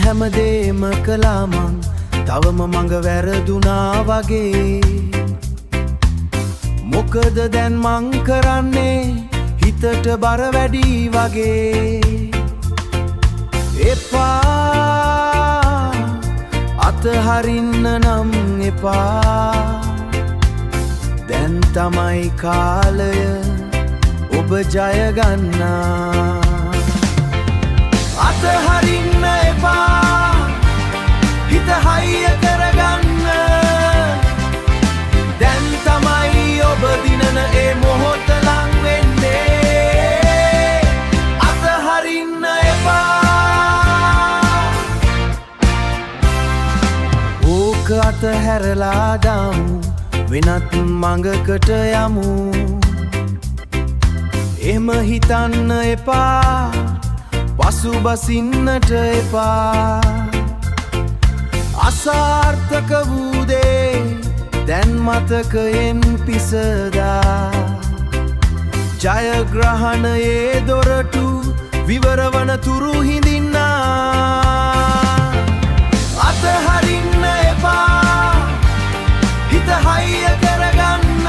හැමදේම කළා මං තවම මඟ වැරදුනා වගේ. මොකද දැන් මං කරන්නේ හිතට බර වැඩි වගේ. එපා අතහරින්න නම් එපා. දැන් තමයි කාලය ඔබ ජය ගන්නා. අතහරින්න එපා හිත හයිය කරගන්න. දැන් තමයි ඔබ දිනන ඒ මොහොත ලං වෙන්නේ. අතහරින්න එපා. ඕක අතහැරලා දාමු වෙනත් මඟකට යමු. එහෙම හිතන්න එපා පසුබසින්නට එපා. අසාර්ථක වූ දේ දැන් මතකයෙන් පිසදා. ජයග්‍රහණයේ දොරටු විවරවන තුරු හිඳින්නා. අතහරින්න එපා හිත හයිය කරගන්න.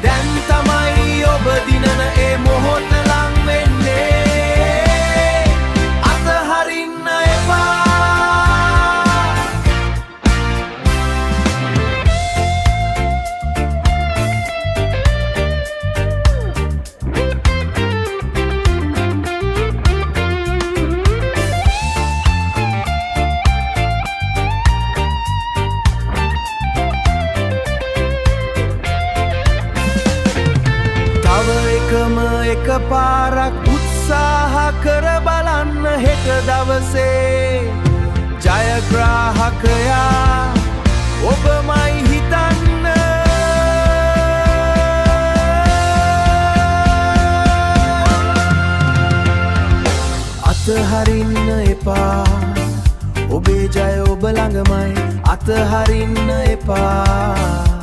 දැන් තමයි ඔබ දිනන ඒ මොහොත ලං වෙන්නේ. අතහරින්න එපා. එක පාරක් උත්සාහ කර බලන්න. හෙට දවසේ ජයග්‍රාහකයා ඔබමයි හිතන්න. අතහරින්න එපා ඔබේ ජය ඔබ ළඟමයි. අතහරින්න එපා.